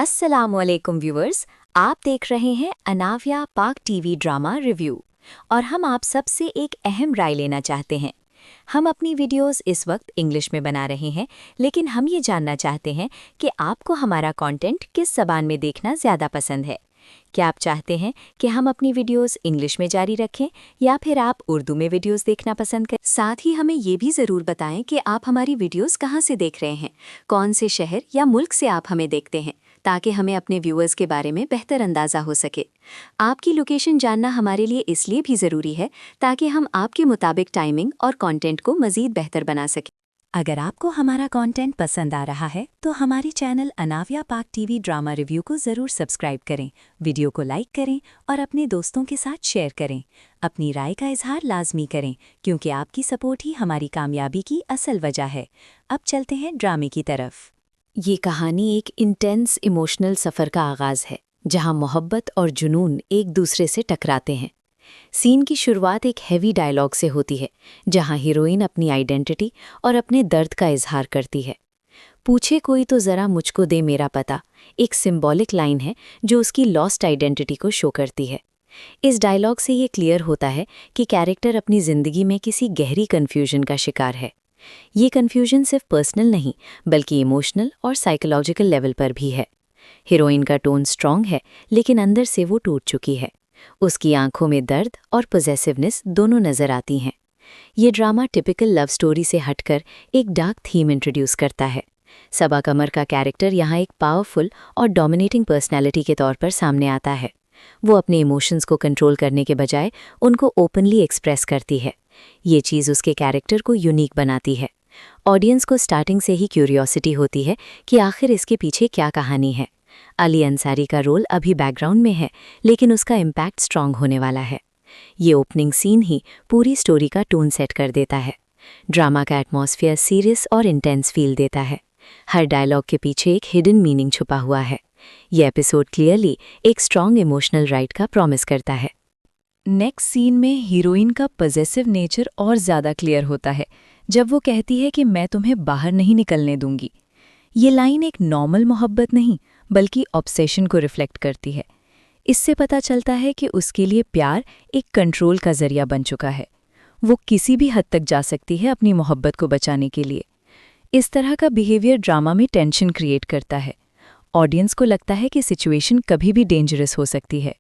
अस्सलामुअलैकुम व्यूअर्स, आप देख रहे हैं अनाविया पाक टीवी ड्रामा रिव्यू और हम आप सबसे एक अहम राय लेना चाहते हैं। हम अपनी वीडियोस इस वक्त इंग्लिश में बना रहे हैं, लेकिन हम ये जानना चाहते हैं कि आपको हमारा कंटेंट किस ज़बान में देखना ज़्यादा पसंद है। क्या आप चाहते हैं कि हम अपनी वीडियोस इंग्लिश में जारी रखें या फिर आप उर्दू में वीडियोस देखना पसंद करें? साथ ही हमें ये भी ज़रूर बताएं कि आप हमारी वीडियोस कहाँ से देख रहे हैं, कौन से शहर या मुल्क से आप हमें देखते हैं, ताकि हमें अपने व्यूअर्स के बारे में बेहतर अंदाज़ा हो सके। आपकी लोकेशन जानना हमारे लिए इसलिए भी ज़रूरी है ताकि हम आपके मुताबिक टाइमिंग और कंटेंट को मज़ीद बेहतर बना सकें। अगर आपको हमारा कंटेंट पसंद आ रहा है तो हमारे चैनल अनाविया पाक टीवी ड्रामा रिव्यू को ज़रूर सब्सक्राइब करें, वीडियो को लाइक करें और अपने दोस्तों के साथ शेयर करें। अपनी राय का इजहार लाजमी करें, क्योंकि आपकी सपोर्ट ही हमारी कामयाबी की असल वजह है। अब चलते हैं ड्रामे की तरफ। ये कहानी एक इंटेंस इमोशनल सफ़र का आगाज़ है, जहां मोहब्बत और जुनून एक दूसरे से टकराते हैं। सीन की शुरुआत एक हैवी डायलॉग से होती है, जहां हीरोइन अपनी आइडेंटिटी और अपने दर्द का इजहार करती है। पूछे कोई तो ज़रा मुझको दे मेरा पता, एक सिंबॉलिक लाइन है जो उसकी लॉस्ट आइडेंटिटी को शो करती है। इस डायलॉग से ये क्लियर होता है कि कैरेक्टर अपनी ज़िंदगी में किसी गहरी कन्फ्यूजन का शिकार है। ये कन्फ्यूजन सिर्फ पर्सनल नहीं, बल्कि इमोशनल और साइकोलॉजिकल लेवल पर भी है। हीरोइन का टोन स्ट्रॉन्ग है, लेकिन अंदर से वो टूट चुकी है। उसकी आंखों में दर्द और पॉसेसिवनेस दोनों नजर आती हैं। ये ड्रामा टिपिकल लव स्टोरी से हटकर एक डार्क थीम इंट्रोड्यूस करता है। सबा कमर का कैरेक्टर यहाँ एक पावरफुल और डोमिनेटिंग पर्सनैलिटी के तौर पर सामने आता है। वो अपने इमोशंस को कंट्रोल करने के बजाय उनको ओपनली एक्सप्रेस करती है। ये चीज़ उसके कैरेक्टर को यूनिक बनाती है। ऑडियंस को स्टार्टिंग से ही क्यूरियोसिटी होती है कि आखिर इसके पीछे क्या कहानी है। अली अंसारी का रोल अभी बैकग्राउंड में है, लेकिन उसका इम्पैक्ट स्ट्रॉन्ग होने वाला है। ये ओपनिंग सीन ही पूरी स्टोरी का टोन सेट कर देता है। ड्रामा का एटमॉस्फेयर सीरियस और इंटेंस फील देता है। हर डायलॉग के पीछे एक हिडन मीनिंग छुपा हुआ है। ये एपिसोड क्लियरली एक स्ट्रॉन्ग इमोशनल राइड का प्रॉमिस करता है। नेक्स्ट सीन में हीरोइन का पॉसेसिव नेचर और ज़्यादा क्लियर होता है, जब वो कहती है कि मैं तुम्हें बाहर नहीं निकलने दूंगी। ये लाइन एक नॉर्मल मोहब्बत नहीं, बल्कि ऑब्सेशन को रिफ्लेक्ट करती है। इससे पता चलता है कि उसके लिए प्यार एक कंट्रोल का जरिया बन चुका है। वो किसी भी हद तक जा सकती है अपनी मोहब्बत को बचाने के लिए। इस तरह का बिहेवियर ड्रामा में टेंशन क्रिएट करता है। ऑडियंस को लगता है कि सिचुएशन कभी भी डेंजरस हो सकती है।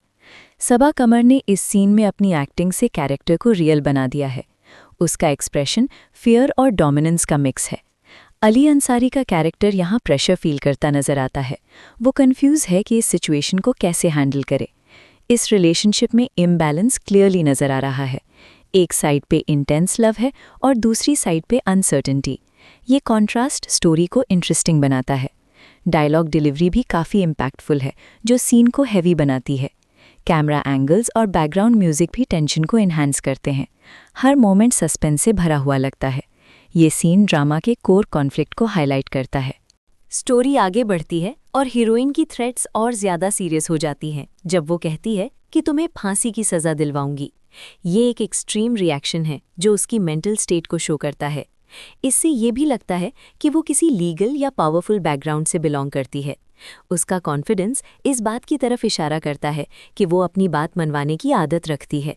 सबा कमर ने इस सीन में अपनी एक्टिंग से कैरेक्टर को रियल बना दिया है। उसका एक्सप्रेशन फियर और डोमिनेंस का मिक्स है। अली अंसारी का कैरेक्टर यहाँ प्रेशर फील करता नजर आता है। वो कंफ्यूज है कि इस सिचुएशन को कैसे हैंडल करे। इस रिलेशनशिप में इम्बैलेंस क्लियरली नजर आ रहा है। एक साइड पे इंटेंस लव है और दूसरी साइड पे अनसर्टेनिटी। ये कॉन्ट्रास्ट स्टोरी को इंटरेस्टिंग बनाता है। डायलॉग डिलीवरी भी काफ़ी इम्पैक्टफुल है, जो सीन को हैवी बनाती है। कैमरा एंगल्स और बैकग्राउंड म्यूजिक भी टेंशन को इन्हांस करते हैं। हर मोमेंट सस्पेंस से भरा हुआ लगता है। ये सीन ड्रामा के कोर कॉन्फ्लिक्ट को हाईलाइट करता है। स्टोरी आगे बढ़ती है और हीरोइन की थ्रेट्स और ज़्यादा सीरियस हो जाती हैं जब वो कहती है कि तुम्हें फांसी की सज़ा दिलवाऊंगी। ये एक एक्सट्रीम रिएक्शन है जो उसकी मेंटल स्टेट को शो करता है। इससे ये भी लगता है कि वो किसी लीगल या पावरफुल बैकग्राउंड से बिलोंग करती है। उसका कॉन्फिडेंस इस बात की तरफ इशारा करता है कि वो अपनी बात मनवाने की आदत रखती है।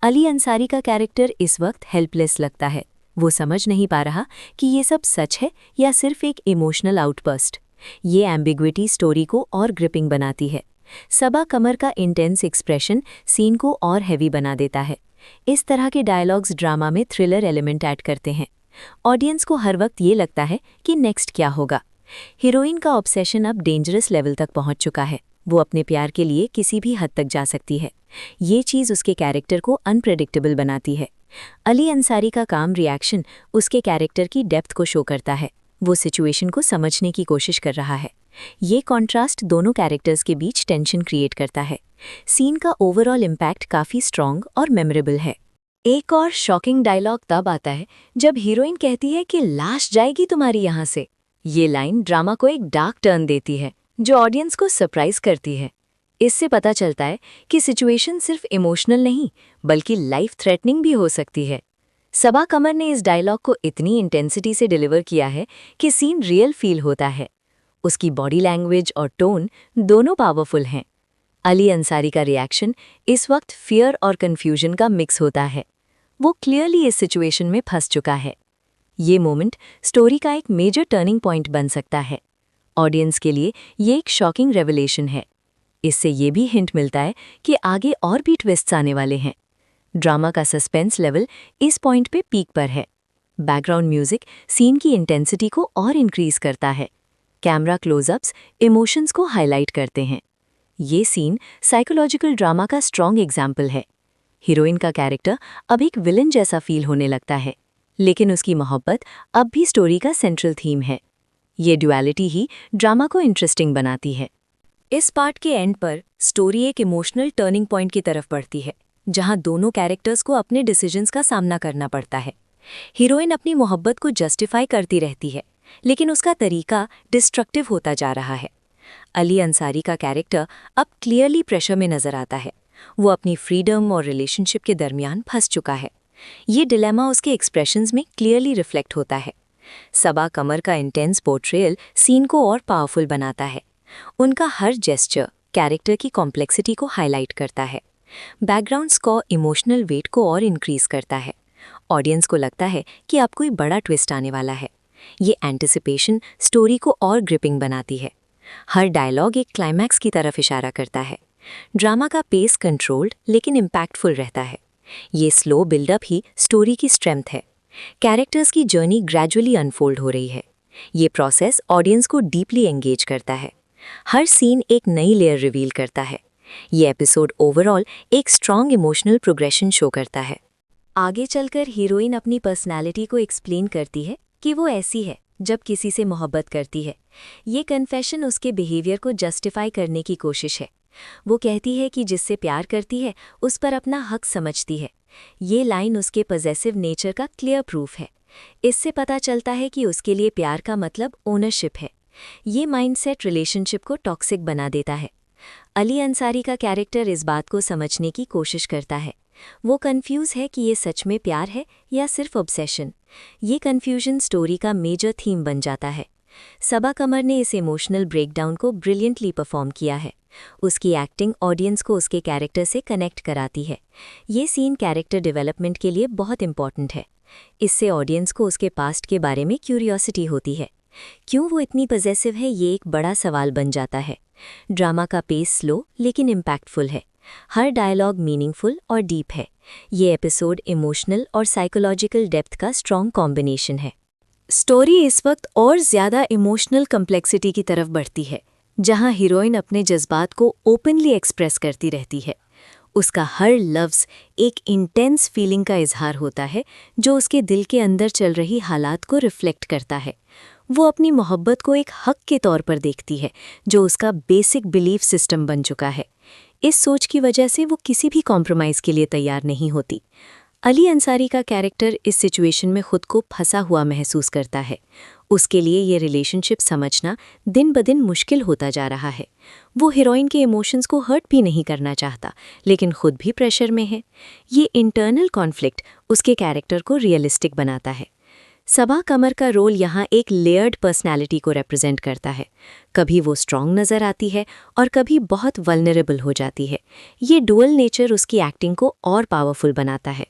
अली अंसारी का कैरेक्टर इस वक्त हेल्पलेस लगता है। वो समझ नहीं पा रहा कि ये सब सच है या सिर्फ एक इमोशनल आउटबर्स्ट। ये एम्बिग्विटी स्टोरी को और ग्रिपिंग बनाती है। सबा कमर का इंटेंस एक्सप्रेशन सीन को और हैवी बना देता है। इस तरह के डायलॉग्स ड्रामा में थ्रिलर एलिमेंट ऐड करते हैं। ऑडियंस को हर वक्त ये लगता है कि नेक्स्ट क्या होगा। हीरोइन का ऑब्सेशन अब डेंजरस लेवल तक पहुंच चुका है। वो अपने प्यार के लिए किसी भी हद तक जा सकती है। ये चीज़ उसके कैरेक्टर को अनप्रेडिक्टेबल बनाती है। अली अंसारी का काम रिएक्शन उसके कैरेक्टर की डेप्थ को शो करता है। वो सिचुएशन को समझने की कोशिश कर रहा है। ये कॉन्ट्रास्ट दोनों कैरेक्टर्स के बीच टेंशन क्रिएट करता है। सीन का ओवरऑल इम्पैक्ट काफ़ी स्ट्रॉन्ग और मेमोरेबल है। एक और शॉकिंग डायलॉग तब आता है जब हीरोइन कहती है कि लाश जाएगी तुम्हारी यहाँ से। ये लाइन ड्रामा को एक डार्क टर्न देती है, जो ऑडियंस को सरप्राइज करती है। इससे पता चलता है कि सिचुएशन सिर्फ इमोशनल नहीं, बल्कि लाइफ थ्रेटनिंग भी हो सकती है। सबा कमर ने इस डायलॉग को इतनी इंटेंसिटी से डिलीवर किया है कि सीन रियल फील होता है। उसकी बॉडी लैंग्वेज और टोन दोनों पावरफुल हैं। अली अंसारी का रिएक्शन इस वक्त फियर और कंफ्यूजन का मिक्स होता है। वो क्लियरली इस सिचुएशन में फंस चुका है। ये मोमेंट स्टोरी का एक मेजर टर्निंग पॉइंट बन सकता है। ऑडियंस के लिए ये एक शॉकिंग रेवलेशन है। इससे ये भी हिंट मिलता है कि आगे और भी ट्विस्ट्स आने वाले हैं। ड्रामा का सस्पेंस लेवल इस पॉइंट पे पीक पर है। बैकग्राउंड म्यूजिक सीन की इंटेंसिटी को और इंक्रीज करता है। कैमरा क्लोजअप्स इमोशंस को हाईलाइट करते हैं। ये सीन साइकोलॉजिकल ड्रामा का स्ट्रॉन्ग एग्जाम्पल है। हीरोइन का कैरेक्टर अब एक विलन जैसा फील होने लगता है, लेकिन उसकी मोहब्बत अब भी स्टोरी का सेंट्रल थीम है। ये ड्युअलिटी ही ड्रामा को इंटरेस्टिंग बनाती है। इस पार्ट के एंड पर स्टोरी एक इमोशनल टर्निंग पॉइंट की तरफ बढ़ती है, जहां दोनों कैरेक्टर्स को अपने डिसीजंस का सामना करना पड़ता है। हीरोइन अपनी मोहब्बत को जस्टिफाई करती रहती है, लेकिन उसका तरीका डिस्ट्रक्टिव होता जा रहा है। अली अंसारी का कैरेक्टर अब क्लियरली प्रेशर में नजर आता है। वो अपनी फ्रीडम और रिलेशनशिप के दरमियान फंस चुका है। ये डिलेमा उसके एक्सप्रेशंस में क्लियरली रिफ्लेक्ट होता है। सबा कमर का इंटेंस पोर्ट्रेयल सीन को और पावरफुल बनाता है। उनका हर जेस्चर कैरेक्टर की कॉम्प्लेक्सिटी को हाईलाइट करता है। बैकग्राउंड स्कोर इमोशनल वेट को और इंक्रीज करता है। ऑडियंस को लगता है कि अब कोई बड़ा ट्विस्ट आने वाला है। ये एंटिसिपेशन स्टोरी को और ग्रिपिंग बनाती है। हर डायलॉग एक क्लाइमैक्स की तरफ इशारा करता है। ड्रामा का पेस कंट्रोल्ड लेकिन इम्पैक्टफुल रहता है। ये स्लो बिल्डअप ही स्टोरी की स्ट्रेंथ है। कैरेक्टर्स की जर्नी ग्रेजुअली अनफोल्ड हो रही है। ये प्रोसेस ऑडियंस को डीपली एंगेज करता है। हर सीन एक नई लेयर रिवील करता है। ये एपिसोड ओवरऑल एक स्ट्रॉन्ग इमोशनल प्रोग्रेशन शो करता है। आगे चलकर हीरोइन अपनी पर्सनैलिटी को एक्सप्लेन करती है कि वो ऐसी है जब किसी से मोहब्बत करती है। ये कन्फेशन उसके बिहेवियर को जस्टिफाई करने की कोशिश है। वो कहती है कि जिससे प्यार करती है उस पर अपना हक समझती है। ये लाइन उसके पॉजेसिव नेचर का क्लियर प्रूफ है। इससे पता चलता है कि उसके लिए प्यार का मतलब ओनरशिप है। ये माइंडसेट रिलेशनशिप को टॉक्सिक बना देता है। अली अंसारी का कैरेक्टर इस बात को समझने की कोशिश करता है। वो कंफ्यूज है कि ये सच में प्यार है या सिर्फ ऑब्सेशन। ये कंफ्यूजन स्टोरी का मेजर थीम बन जाता है। सबा कमर ने इस इमोशनल ब्रेकडाउन को ब्रिलियंटली परफॉर्म किया है। उसकी एक्टिंग ऑडियंस को उसके कैरेक्टर से कनेक्ट कराती है। ये सीन कैरेक्टर डेवलपमेंट के लिए बहुत इंपॉर्टेंट है। इससे ऑडियंस को उसके पास्ट के बारे में क्यूरियोसिटी होती है। क्यों वो इतनी पॉजेसिव है, ये एक बड़ा सवाल बन जाता है। ड्रामा का पेस स्लो लेकिन इम्पैक्टफुल है। हर डायलॉग मीनिंगफुल और डीप है। ये एपिसोड इमोशनल और साइकोलॉजिकल डेप्थ का स्ट्रॉन्ग कॉम्बिनेशन है। स्टोरी इस वक्त और ज़्यादा इमोशनल कम्प्लेक्सिटी की तरफ बढ़ती है, जहां हीरोइन अपने जज्बात को ओपनली एक्सप्रेस करती रहती है। उसका हर लफ्ज़ एक इंटेंस फीलिंग का इजहार होता है, जो उसके दिल के अंदर चल रही हालात को रिफ्लेक्ट करता है। वो अपनी मोहब्बत को एक हक के तौर पर देखती है, जो उसका बेसिक बिलीफ सिस्टम बन चुका है। इस सोच की वजह से वो किसी भी कॉम्प्रोमाइज़ के लिए तैयार नहीं होती। अली अंसारी का कैरेक्टर इस सिचुएशन में खुद को फंसा हुआ महसूस करता है। उसके लिए ये रिलेशनशिप समझना दिन ब दिन मुश्किल होता जा रहा है। वो हीरोइन के इमोशंस को हर्ट भी नहीं करना चाहता, लेकिन खुद भी प्रेशर में है। ये इंटरनल कॉन्फ्लिक्ट उसके कैरेक्टर को रियलिस्टिक बनाता है। सबा कमर का रोल यहाँ एक लेयर्ड पर्सनैलिटी को रिप्रेजेंट करता है। कभी वो स्ट्रॉन्ग नज़र आती है और कभी बहुत वल्नरेबल हो जाती है। ये डुअल नेचर उसकी एक्टिंग को और पावरफुल बनाता है।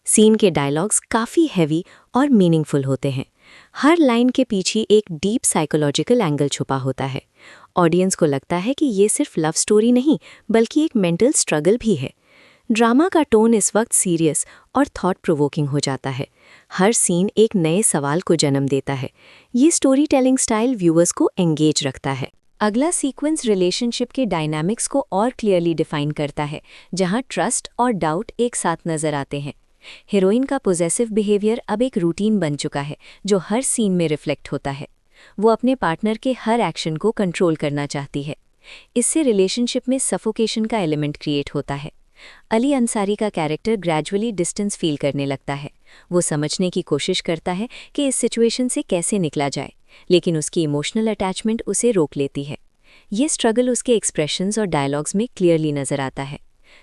सीन के डायलॉग्स काफ़ी हैवी और मीनिंगफुल होते हैं। हर लाइन के पीछे एक डीप साइकोलॉजिकल एंगल छुपा होता है। ऑडियंस को लगता है कि ये सिर्फ लव स्टोरी नहीं, बल्कि एक मेंटल स्ट्रगल भी है। ड्रामा का टोन इस वक्त सीरियस और थॉट प्रोवोकिंग हो जाता है। हर सीन एक नए सवाल को जन्म देता है। ये स्टोरी टेलिंग स्टाइल व्यूअर्स को एंगेज रखता है। अगला सीक्वेंस रिलेशनशिप के डायनामिक्स को और क्लियरली डिफाइन करता है, जहां ट्रस्ट और डाउट एक साथ नजर आते हैं। हीरोइन का पॉजेसिव बिहेवियर अब एक रूटीन बन चुका है, जो हर सीन में रिफ्लेक्ट होता है। वो अपने पार्टनर के हर एक्शन को कंट्रोल करना चाहती है। इससे रिलेशनशिप में सफोकेशन का एलिमेंट क्रिएट होता है। अली अंसारी का कैरेक्टर ग्रेजुअली डिस्टेंस फील करने लगता है। वो समझने की कोशिश करता है कि इस सिचुएशन से कैसे निकला जाए, लेकिन उसकी इमोशनल अटैचमेंट उसे रोक लेती है। ये स्ट्रगल उसके एक्सप्रेशंस और डायलॉग्स में क्लियरली नजर आता है।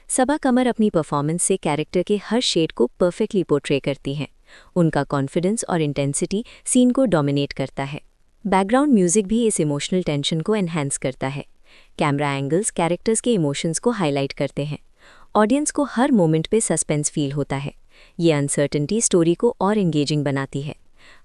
सबा कमर अपनी परफॉर्मेंस से कैरेक्टर के हर शेड को परफेक्टली पोर्ट्रे करती हैं। उनका कॉन्फिडेंस और इंटेंसिटी सीन को डोमिनेट करता है। बैकग्राउंड म्यूजिक भी इस इमोशनल टेंशन को एनहांस करता है। कैमरा एंगल्स कैरेक्टर्स के इमोशंस को हाईलाइट करते हैं। ऑडियंस को हर मोमेंट पे सस्पेंस फील होता है। ये अनसर्टेनिटी स्टोरी को और एंगेजिंग बनाती है।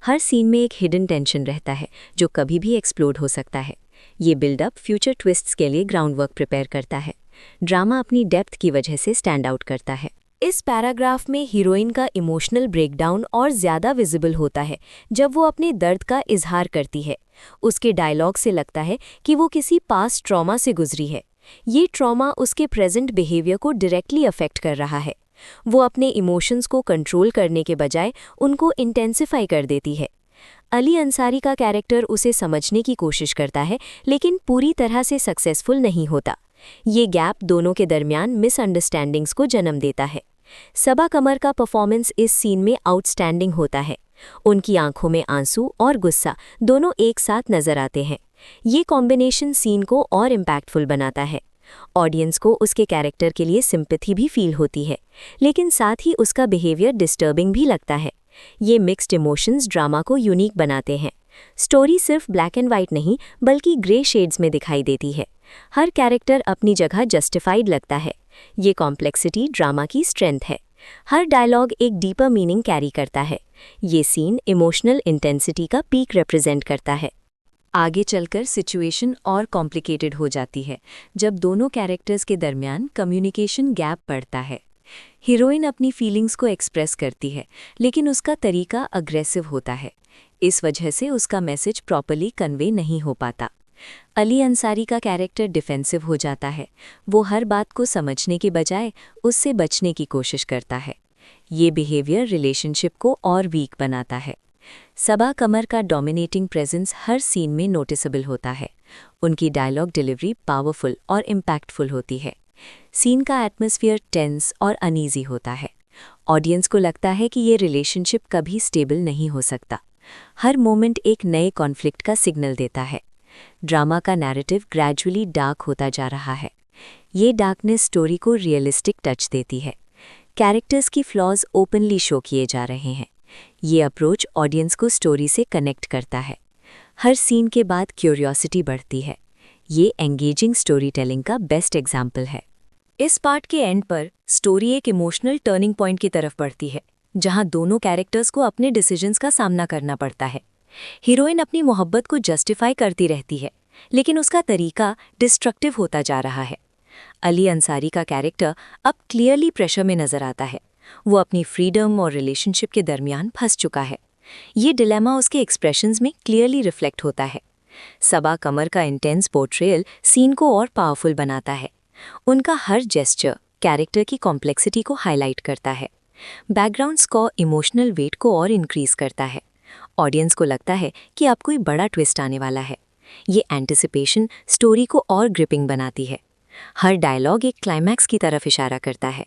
हर सीन में एक हिडन टेंशन रहता है जो कभी भी एक्सप्लोड हो सकता है। ये बिल्डअप फ्यूचर ट्विस्ट्स के लिए ग्राउंड वर्क प्रिपेयर करता है। ड्रामा अपनी डेप्थ की वजह से स्टैंड आउट करता है। इस पैराग्राफ में हीरोइन का इमोशनल ब्रेकडाउन और ज़्यादा विजिबल होता है जब वो अपने दर्द का इजहार करती है। उसके डायलॉग से लगता है कि वो किसी पास्ट ट्रॉमा से गुजरी है। ये ट्रॉमा उसके प्रेजेंट बिहेवियर को डायरेक्टली अफेक्ट कर रहा है। वो अपने इमोशंस को कंट्रोल करने के बजाय उनको इंटेंसिफाई कर देती है। अली अंसारी का कैरेक्टर उसे समझने की कोशिश करता है लेकिन पूरी तरह से सक्सेसफुल नहीं होता। ये गैप दोनों के दरमियान मिसअंडरस्टैंडिंग्स को जन्म देता है। सबा कमर का परफॉर्मेंस इस सीन में आउटस्टैंडिंग होता है। उनकी आंखों में आंसू और गुस्सा दोनों एक साथ नजर आते हैं। ये कॉम्बिनेशन सीन को और इम्पैक्टफुल बनाता है। ऑडियंस को उसके कैरेक्टर के लिए सिंपैथी भी फील होती है, लेकिन साथ ही उसका बिहेवियर डिस्टर्बिंग भी लगता है। ये मिक्स्ड इमोशंस ड्रामा को यूनिक बनाते हैं। स्टोरी सिर्फ ब्लैक एंड वाइट नहीं बल्कि ग्रे शेड्स में दिखाई देती है। हर कैरेक्टर अपनी जगह जस्टिफाइड लगता है। ये कॉम्प्लेक्सिटी ड्रामा की स्ट्रेंथ है। हर डायलॉग एक डीपर मीनिंग कैरी करता है। ये सीन इमोशनल इंटेंसिटी का पीक रिप्रेजेंट करता है। आगे चलकर सिचुएशन और कॉम्प्लिकेटेड हो जाती है जब दोनों कैरेक्टर्स के दरमियान कम्युनिकेशन गैप पड़ता है। हीरोइन अपनी फीलिंग्स को एक्सप्रेस करती है लेकिन उसका तरीका अग्रेसिव होता है। इस वजह से उसका मैसेज प्रॉपर्ली कन्वे नहीं हो पाता। अली अंसारी का कैरेक्टर डिफेंसिव हो जाता है। वो हर बात को समझने के बजाय उससे बचने की कोशिश करता है। ये बिहेवियर रिलेशनशिप को और वीक बनाता है। सबा कमर का डोमिनेटिंग प्रेजेंस हर सीन में नोटिसेबल होता है। उनकी डायलॉग डिलीवरी पावरफुल और इम्पैक्टफुल होती है। सीन का एटमॉस्फेयर टेंस और अनईजी होता है। ऑडियंस को लगता है कि ये रिलेशनशिप कभी स्टेबल नहीं हो सकता। हर मोमेंट एक नए कॉन्फ्लिक्ट का सिग्नल देता है। ड्रामा का नैरेटिव ग्रेजुअली डार्क होता जा रहा है। ये डार्कनेस स्टोरी को रियलिस्टिक टच देती है। कैरेक्टर्स की फ्लॉज ओपनली शो किए जा रहे हैं। ये अप्रोच ऑडियंस को स्टोरी से कनेक्ट करता है। हर सीन के बाद क्यूरियोसिटी बढ़ती है। ये एंगेजिंग स्टोरी टेलिंग का बेस्ट एग्जाम्पल है। इस पार्ट के एंड पर स्टोरी एक इमोशनल टर्निंग पॉइंट की तरफ बढ़ती है, जहां दोनों कैरेक्टर्स को अपने डिसीजंस का सामना करना पड़ता है। हीरोइन अपनी मोहब्बत को जस्टिफाई करती रहती है, लेकिन उसका तरीका डिस्ट्रक्टिव होता जा रहा है। अली अंसारी का कैरेक्टर अब क्लियरली प्रेशर में नजर आता है। वो अपनी फ्रीडम और रिलेशनशिप के दरमियान फंस चुका है। ये डिलेमा उसके एक्सप्रेशंस में क्लियरली रिफ्लेक्ट होता है। सबा कमर का इंटेंस पोर्ट्रेयल सीन को और पावरफुल बनाता है। उनका हर जेस्चर कैरेक्टर की कॉम्प्लेक्सिटी को हाईलाइट करता है। बैकग्राउंड स्कोर इमोशनल वेट को और इंक्रीज करता है। ऑडियंस को लगता है कि अब कोई बड़ा ट्विस्ट आने वाला है। ये एंटिसिपेशन स्टोरी को और ग्रिपिंग बनाती है। हर डायलॉग एक क्लाइमैक्स की तरफ इशारा करता है।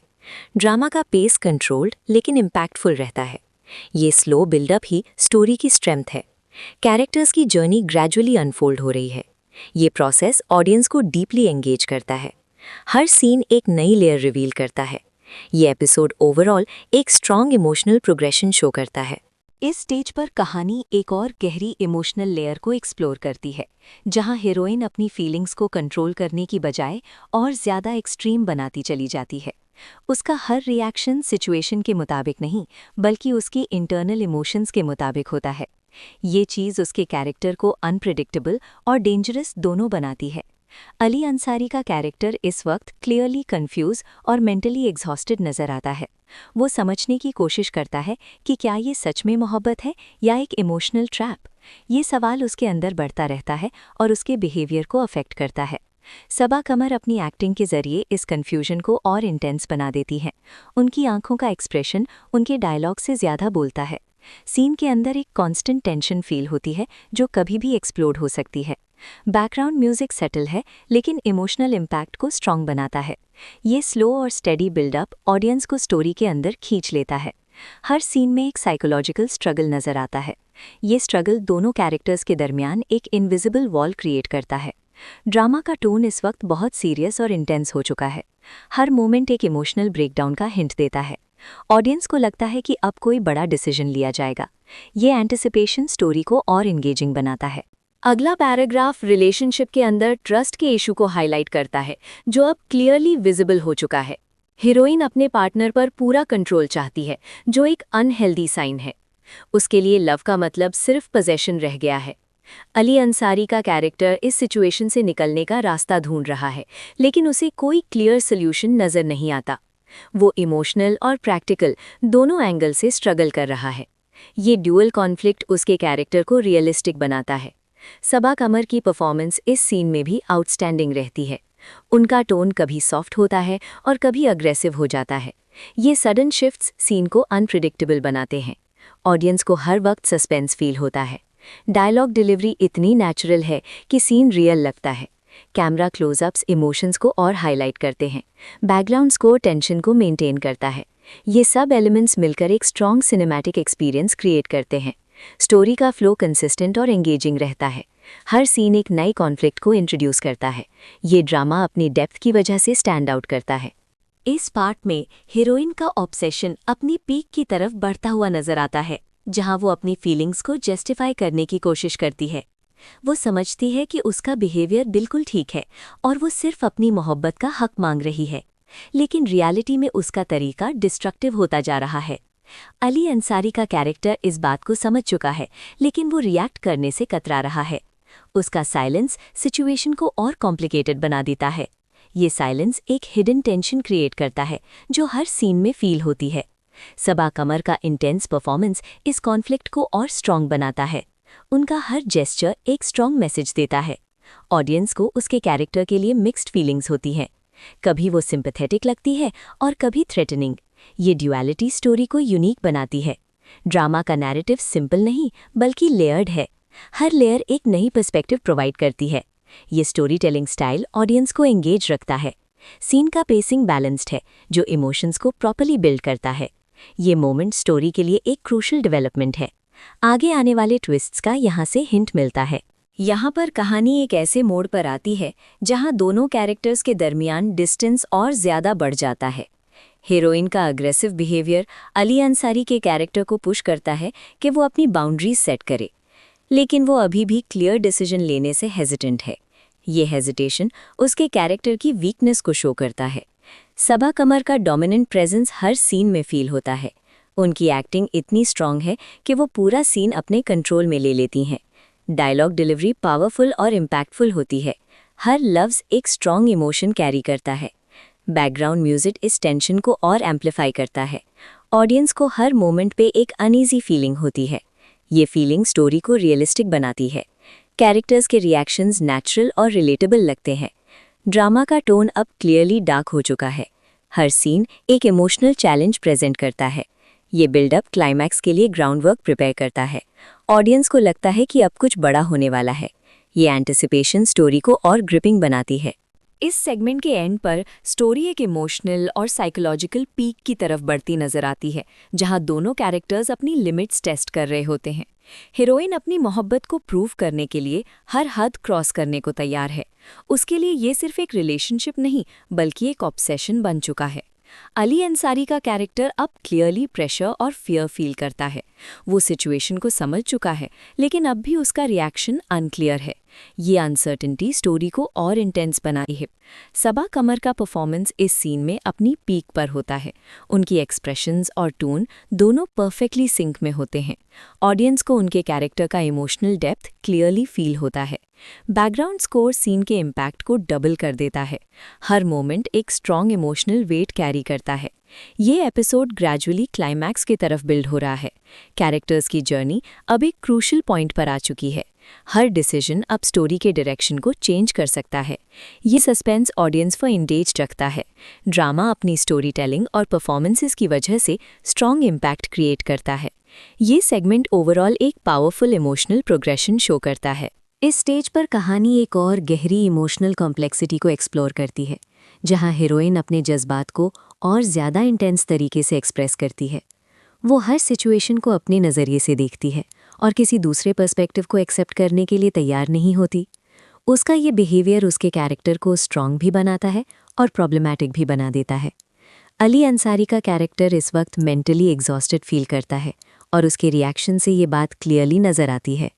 ड्रामा का पेस कंट्रोल्ड लेकिन इम्पैक्टफुल रहता है। ये स्लो बिल्डअप ही स्टोरी की स्ट्रेंथ है। कैरेक्टर्स की जर्नी ग्रेजुअली अनफोल्ड हो रही है। ये प्रोसेस ऑडियंस को डीपली एंगेज करता है। हर सीन एक नई लेयर रिवील करता है। ये एपिसोड ओवरऑल एक स्ट्रॉन्ग इमोशनल प्रोग्रेशन शो करता है। इस स्टेज पर कहानी एक और गहरी इमोशनल लेयर को एक्सप्लोर करती है, जहां हीरोइन अपनी फीलिंग्स को कंट्रोल करने की बजाय और ज़्यादा एक्सट्रीम बनाती चली जाती है। उसका हर रिएक्शन सिचुएशन के मुताबिक नहीं, बल्कि उसकी इंटरनल इमोशंस के मुताबिक होता है। ये चीज़ उसके कैरेक्टर को अनप्रेडिक्टेबल और डेंजरस दोनों बनाती है। अली अंसारी का कैरेक्टर इस वक्त क्लियरली कंफ्यूज और मेंटली एग्जॉस्टेड नजर आता है। वो समझने की कोशिश करता है कि क्या ये सच में मोहब्बत है या एक इमोशनल ट्रैप। ये सवाल उसके अंदर बढ़ता रहता है और उसके बिहेवियर को अफेक्ट करता है। सबा कमर अपनी एक्टिंग के जरिए इस कन्फ्यूजन को और इंटेंस बना देती हैं। उनकी आंखों का एक्सप्रेशन उनके डायलॉग से ज़्यादा बोलता है। सीन के अंदर एक कांस्टेंट टेंशन फील होती है जो कभी भी एक्सप्लोड हो सकती है। बैकग्राउंड म्यूजिक सेटल है लेकिन इमोशनल इम्पैक्ट को स्ट्रॉन्ग बनाता है। ये स्लो और स्टेडी बिल्डअप ऑडियंस को स्टोरी के अंदर खींच लेता है। हर सीन में एक साइकोलॉजिकल स्ट्रगल नजर आता है। ये स्ट्रगल दोनों कैरेक्टर्स के दरमियान एक इनविजिबल वॉल क्रिएट करता है। ड्रामा का टोन इस वक्त बहुत सीरियस और इंटेंस हो चुका है। हर मोमेंट एक इमोशनल ब्रेकडाउन का हिंट देता है। ऑडियंस को लगता है कि अब कोई बड़ा डिसीजन लिया जाएगा। ये एंटिसिपेशन स्टोरी को और एंगेजिंग बनाता है। अगला पैराग्राफ रिलेशनशिप के अंदर ट्रस्ट के इशू को हाईलाइट करता है, जो अब क्लियरली विजिबल हो चुका है। हीरोइन अपने पार्टनर पर पूरा कंट्रोल चाहती है, जो एक अनहेल्दी साइन है। उसके लिए लव का मतलब सिर्फ पोजेशन रह गया है। अली अंसारी का कैरेक्टर इस सिचुएशन से निकलने का रास्ता ढूंढ रहा है, लेकिन उसे कोई क्लियर सोल्यूशन नजर नहीं आता। वो इमोशनल और प्रैक्टिकल दोनों एंगल से स्ट्रगल कर रहा है। ये ड्यूअल कॉन्फ्लिक्ट उसके कैरेक्टर को रियलिस्टिक बनाता है। सबा कमर की परफॉर्मेंस इस सीन में भी आउटस्टैंडिंग रहती है। उनका टोन कभी सॉफ्ट होता है और कभी अग्रेसिव हो जाता है। ये सडन शिफ्ट्स सीन को अनप्रिडिक्टेबल बनाते हैं। ऑडियंस को हर वक्त सस्पेंस फील होता है। डायलॉग डिलीवरी इतनी नेचुरल है कि सीन रियल लगता है। कैमरा क्लोजअप्स इमोशंस को और हाईलाइट करते हैं। बैकग्राउंड स्कोर टेंशन को मेंटेन करता है। ये सब एलिमेंट्स मिलकर एक स्ट्रॉन्ग सिनेमैटिक एक्सपीरियंस क्रिएट करते हैं। स्टोरी का फ्लो कंसिस्टेंट और एंगेजिंग रहता है। हर सीन एक नई कॉन्फ्लिक्ट को इंट्रोड्यूस करता है। ये ड्रामा अपनी डेप्थ की वजह से स्टैंड आउट करता है। इस पार्ट में हीरोइन का ऑब्सेशन अपनी पीक की तरफ बढ़ता हुआ नजर आता है, जहां वो अपनी फीलिंग्स को जस्टिफाई करने की कोशिश करती है। वो समझती है कि उसका बिहेवियर बिल्कुल ठीक है और वो सिर्फ अपनी मोहब्बत का हक मांग रही है, लेकिन रियलिटी में उसका तरीका डिस्ट्रक्टिव होता जा रहा है। अली अंसारी का कैरेक्टर इस बात को समझ चुका है, लेकिन वो रिएक्ट करने से कतरा रहा है। उसका साइलेंस सिचुएशन को और कॉम्प्लिकेटेड बना देता है। ये साइलेंस एक हिडन टेंशन क्रिएट करता है, जो हर सीन में फील होती है। सबा कमर का इंटेंस परफॉर्मेंस इस कॉन्फ्लिक्ट को और स्ट्रॉन्ग बनाता है। उनका हर जेस्चर एक स्ट्रॉन्ग मैसेज देता है। ऑडियंस को उसके कैरेक्टर के लिए मिक्स्ड फीलिंग्स होती हैं। कभी वो सिंपैथेटिक लगती है और कभी थ्रेटनिंग। ये ड्यूअलिटी स्टोरी को यूनिक बनाती है। ड्रामा का नैरेटिव सिंपल नहीं बल्कि लेयर्ड है। हर लेयर एक नई पर्सपेक्टिव प्रोवाइड करती है। ये स्टोरी टेलिंग स्टाइल ऑडियंस को एंगेज रखता है। सीन का पेसिंग बैलेंस्ड है, जो इमोशंस को प्रॉपर्ली बिल्ड करता है। ये मोमेंट स्टोरी के लिए एक क्रूशल डेवलपमेंट है। आगे आने वाले ट्विस्ट्स का यहाँ से हिंट मिलता है। यहाँ पर कहानी एक ऐसे मोड़ पर आती है जहाँ दोनों कैरेक्टर्स के दरमियान डिस्टेंस और ज़्यादा बढ़ जाता है। हीरोइन का अग्रेसिव बिहेवियर अली अंसारी के कैरेक्टर को पुश करता है कि वो अपनी बाउंड्रीज सेट करे, लेकिन वो अभी भी क्लियर डिसीजन लेने से हेजिटेंट है। ये हेजिटेशन उसके कैरेक्टर की वीकनेस को शो करता है। सबा कमर का डोमिनेंट प्रेजेंस हर सीन में फील होता है। उनकी एक्टिंग इतनी स्ट्रॉन्ग है कि वो पूरा सीन अपने कंट्रोल में ले लेती हैं। डायलॉग डिलीवरी पावरफुल और इम्पैक्टफुल होती है। हर लफ्ज़ एक स्ट्रॉन्ग इमोशन कैरी करता है। बैकग्राउंड म्यूजिक इस टेंशन को और एम्प्लीफाई करता है। ऑडियंस को हर मोमेंट पे एक अनईजी फीलिंग होती है। ये फीलिंग स्टोरी को रियलिस्टिक बनाती है। कैरेक्टर्स के रिएक्शंस नेचुरल और रिलेटेबल लगते हैं। ड्रामा का टोन अब क्लियरली डार्क हो चुका है। हर सीन एक इमोशनल चैलेंज प्रेजेंट करता है। ये बिल्डअप क्लाइमैक्स के लिए ग्राउंड वर्क प्रिपेयर करता है। ऑडियंस को लगता है कि अब कुछ बड़ा होने वाला है। ये एंटिसिपेशन स्टोरी को और ग्रिपिंग बनाती है। इस सेगमेंट के एंड पर स्टोरी एक इमोशनल और साइकोलॉजिकल पीक की तरफ बढ़ती नजर आती है, जहां दोनों कैरेक्टर्स अपनी लिमिट्स टेस्ट कर रहे होते हैं। हीरोइन अपनी मोहब्बत को प्रूव करने के लिए हर हद क्रॉस करने को तैयार है। उसके लिए ये सिर्फ एक रिलेशनशिप नहीं बल्कि एक ऑब्सेशन बन चुका है। अली अंसारी का कैरेक्टर अब क्लियरली प्रेशर और फियर फील करता है। वो सिचुएशन को समझ चुका है, लेकिन अब भी उसका रिएक्शन अनक्लियर है। ये अनसर्टेनिटी स्टोरी को और इंटेंस बनाती है। सबा कमर का परफॉर्मेंस इस सीन में अपनी पीक पर होता है। उनकी एक्सप्रेशंस और टोन दोनों परफेक्टली सिंक में होते हैं। ऑडियंस को उनके कैरेक्टर का इमोशनल डेप्थ क्लियरली फील होता है। बैकग्राउंड स्कोर सीन के इम्पैक्ट को डबल कर देता है। हर मोमेंट एक स्ट्रॉन्ग इमोशनल वेट कैरी करता है। ये एपिसोड ग्रेजुअली क्लाइमैक्स की तरफ बिल्ड हो रहा है। कैरेक्टर्स की जर्नी अब एक क्रूशल पॉइंट पर आ चुकी है। हर डिसीजन अब स्टोरी के डायरेक्शन को चेंज कर सकता है। ये सस्पेंस ऑडियंस को एंगेज रखता है। ड्रामा अपनी स्टोरी टेलिंग और परफॉर्मेंसेस की वजह से स्ट्रॉन्ग इम्पैक्ट क्रिएट करता है। ये सेगमेंट ओवरऑल एक पावरफुल इमोशनल प्रोग्रेशन शो करता है। इस स्टेज पर कहानी एक और गहरी इमोशनल कॉम्प्लेक्सिटी को एक्सप्लोर करती है, जहां हीरोइन अपने जज्बात को और ज़्यादा इंटेंस तरीके से एक्सप्रेस करती है। वो हर सिचुएशन को अपने नज़रिए से देखती है और किसी दूसरे पर्सपेक्टिव को एक्सेप्ट करने के लिए तैयार नहीं होती। उसका ये बिहेवियर उसके कैरेक्टर को स्ट्रॉन्ग भी बनाता है और प्रॉब्लमैटिक भी बना देता है। अली अंसारी का कैरेक्टर इस वक्त मेंटली एग्जॉस्टेड फील करता है और उसके रिएक्शन से ये बात क्लियरली नज़र आती है।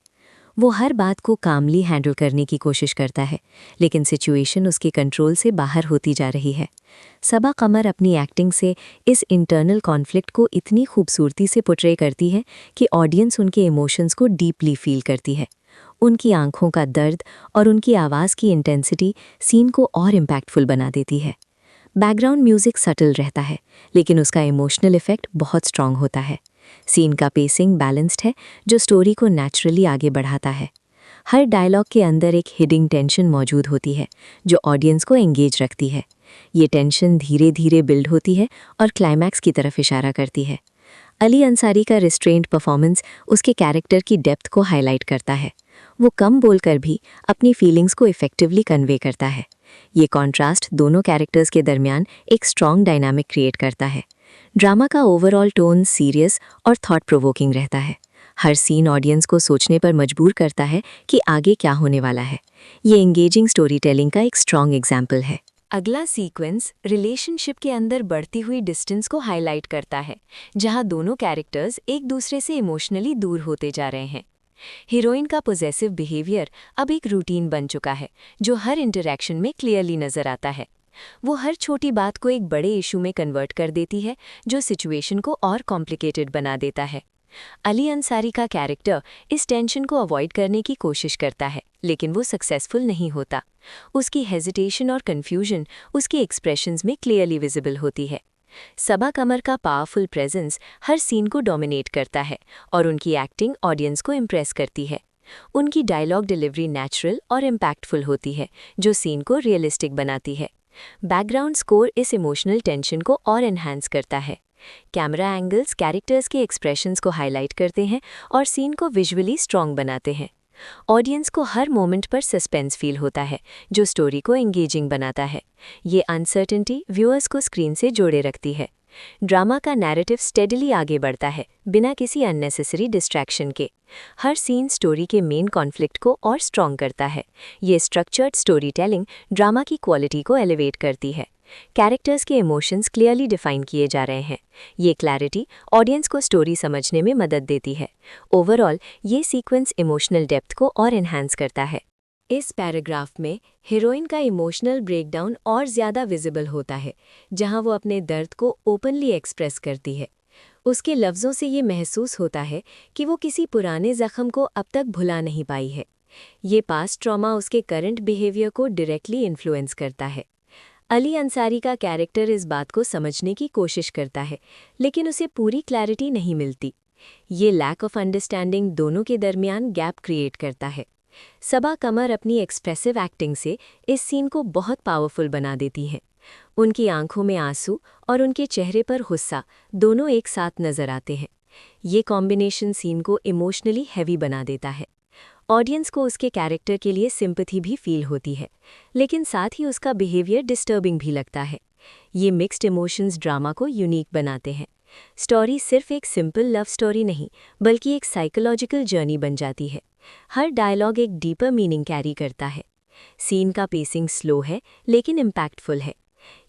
वो हर बात को कामली हैंडल करने की कोशिश करता है, लेकिन सिचुएशन उसके कंट्रोल से बाहर होती जा रही है। सबा कमर अपनी एक्टिंग से इस इंटरनल कॉन्फ्लिक्ट को इतनी खूबसूरती से पोर्ट्रे करती है कि ऑडियंस उनके इमोशंस को डीपली फील करती है। उनकी आंखों का दर्द और उनकी आवाज़ की इंटेंसिटी सीन को और इम्पैक्टफुल बना देती है। बैकग्राउंड म्यूजिक सटल रहता है, लेकिन उसका इमोशनल इफेक्ट बहुत स्ट्रॉन्ग होता है। सीन का पेसिंग बैलेंस्ड है, जो स्टोरी को नेचुरली आगे बढ़ाता है। हर डायलॉग के अंदर एक हिडन टेंशन मौजूद होती है, जो ऑडियंस को एंगेज रखती है। ये टेंशन धीरे धीरे बिल्ड होती है और क्लाइमैक्स की तरफ इशारा करती है। अली अंसारी का रिस्ट्रेंट परफॉर्मेंस उसके कैरेक्टर की डेप्थ को हाईलाइट करता है। वो कम बोलकर भी अपनी फीलिंग्स को इफेक्टिवली कन्वे करता है। ये कॉन्ट्रास्ट दोनों कैरेक्टर्स के दरमियान एक स्ट्रॉन्ग डायनामिक क्रिएट करता है। ड्रामा का ओवरऑल टोन सीरियस और थॉट प्रोवोकिंग रहता है। हर सीन ऑडियंस को सोचने पर मजबूर करता है कि आगे क्या होने वाला है। ये एंगेजिंग स्टोरी टेलिंग का एक स्ट्रॉन्ग एग्जाम्पल है। अगला सीक्वेंस रिलेशनशिप के अंदर बढ़ती हुई डिस्टेंस को हाईलाइट करता है, जहां दोनों कैरेक्टर्स एक दूसरे से इमोशनली दूर होते जा रहे हैं। हीरोइन का पॉजेसिव बिहेवियर अब एक रूटीन बन चुका है, जो हर इंटरैक्शन में क्लियरली नजर आता है। वो हर छोटी बात को एक बड़े इशू में कन्वर्ट कर देती है, जो सिचुएशन को और कॉम्प्लिकेटेड बना देता है। अली अंसारी का कैरेक्टर इस टेंशन को अवॉइड करने की कोशिश करता है, लेकिन वो सक्सेसफुल नहीं होता। उसकी हेजिटेशन और कन्फ्यूजन उसके एक्सप्रेशंस में क्लियरली विजिबल होती है। सबा कमर का पावरफुल प्रेजेंस हर सीन को डोमिनेट करता है और उनकी एक्टिंग ऑडियंस को इम्प्रेस करती है। उनकी डायलॉग डिलीवरी नेचुरल और इम्पैक्टफुल होती है, जो सीन को रियलिस्टिक बनाती है। बैकग्राउंड स्कोर इस इमोशनल टेंशन को और एनहांस करता है। कैमरा एंगल्स कैरेक्टर्स के एक्सप्रेशंस को हाईलाइट करते हैं और सीन को विजुअली स्ट्रॉन्ग बनाते हैं। ऑडियंस को हर मोमेंट पर सस्पेंस फील होता है, जो स्टोरी को एंगेजिंग बनाता है। ये अनसर्टेनिटी व्यूअर्स को स्क्रीन से जोड़े रखती है। ड्रामा का नैरेटिव स्टेडली आगे बढ़ता है, बिना किसी अननेसेसरी डिस्ट्रैक्शन के। हर सीन स्टोरी के मेन कॉन्फ्लिक्ट को और स्ट्रॉन्ग करता है। ये स्ट्रक्चर्ड स्टोरी टेलिंग ड्रामा की क्वालिटी को एलिवेट करती है। कैरेक्टर्स के इमोशंस क्लियरली डिफाइन किए जा रहे हैं। ये क्लैरिटी ऑडियंस को स्टोरी समझने में मदद देती है। ओवरऑल ये सीक्वेंस इमोशनल डेप्थ को और एनहांस करता है। इस पैराग्राफ में हीरोइन का इमोशनल ब्रेकडाउन और ज़्यादा विजिबल होता है, जहां वो अपने दर्द को ओपनली एक्सप्रेस करती है। उसके लफ्ज़ों से ये महसूस होता है कि वो किसी पुराने ज़ख्म को अब तक भुला नहीं पाई है। ये पास्ट ट्रॉमा उसके करंट बिहेवियर को डायरेक्टली इन्फ्लुएंस करता है। अली अंसारी का कैरेक्टर इस बात को समझने की कोशिश करता है, लेकिन उसे पूरी क्लैरिटी नहीं मिलती। ये लैक ऑफ अंडरस्टैंडिंग दोनों के दरमियान गैप क्रिएट करता है। सबा कमर अपनी एक्सप्रेसिव एक्टिंग से इस सीन को बहुत पावरफुल बना देती हैं। उनकी आंखों में आंसू और उनके चेहरे पर गुस्सा दोनों एक साथ नजर आते हैं। ये कॉम्बिनेशन सीन को इमोशनली हैवी बना देता है। ऑडियंस को उसके कैरेक्टर के लिए सिंपैथी भी फील होती है, लेकिन साथ ही उसका बिहेवियर डिस्टर्बिंग भी लगता है। ये मिक्स्ड इमोशंस ड्रामा को यूनिक बनाते हैं। स्टोरी सिर्फ एक सिंपल लव स्टोरी नहीं, बल्कि एक साइकोलॉजिकल जर्नी बन जाती है। हर डायलॉग एक डीपर मीनिंग कैरी करता है। सीन का पेसिंग स्लो है, लेकिन इम्पैक्टफुल है।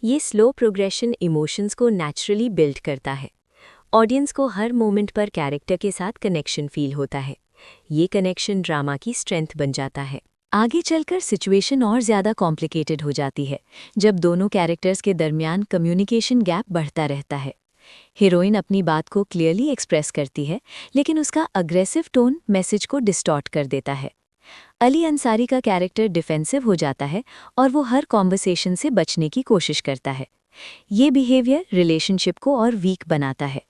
ये स्लो प्रोग्रेशन इमोशंस को नेचुरली बिल्ड करता है। ऑडियंस को हर मोमेंट पर कैरेक्टर के साथ कनेक्शन फील होता है। ये कनेक्शन ड्रामा की स्ट्रेंथ बन जाता है। आगे चलकर सिचुएशन और ज़्यादा कॉम्प्लिकेटेड हो जाती है, जब दोनों कैरेक्टर्स के दरमियान कम्युनिकेशन गैप बढ़ता रहता है। हीरोइन अपनी बात को क्लियरली एक्सप्रेस करती है, लेकिन उसका अग्रेसिव टोन मैसेज को डिस्टॉर्ट कर देता है। अली अंसारी का कैरेक्टर डिफेंसिव हो जाता है और वो हर कॉन्वर्सेशन से बचने की कोशिश करता है। ये बिहेवियर रिलेशनशिप को और वीक बनाता है।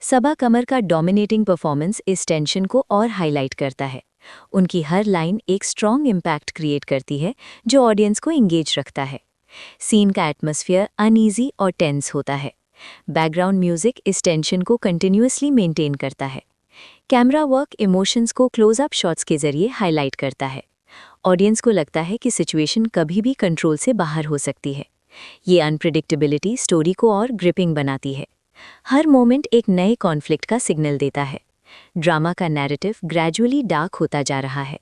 सबा कमर का डोमिनेटिंग परफॉर्मेंस इस टेंशन को और हाईलाइट करता है। उनकी हर लाइन एक स्ट्रॉन्ग इम्पैक्ट क्रिएट करती है, जो ऑडियंस को एंगेज रखता है। सीन का एटमॉस्फेयर अनईजी और टेंस होता है। बैकग्राउंड म्यूजिक इस टेंशन को कंटिन्यूअसली मेंटेन करता है। कैमरा वर्क इमोशंस को क्लोज-अप शॉट्स के जरिए हाईलाइट करता है। ऑडियंस को लगता है कि सिचुएशन कभी भी कंट्रोल से बाहर हो सकती है। ये अनप्रिडिक्टेबिलिटी स्टोरी को और ग्रिपिंग बनाती है। हर मोमेंट एक नए कॉन्फ्लिक्ट का सिग्नल देता है। ड्रामा का नैरेटिव ग्रेजुअली डार्क होता जा रहा है।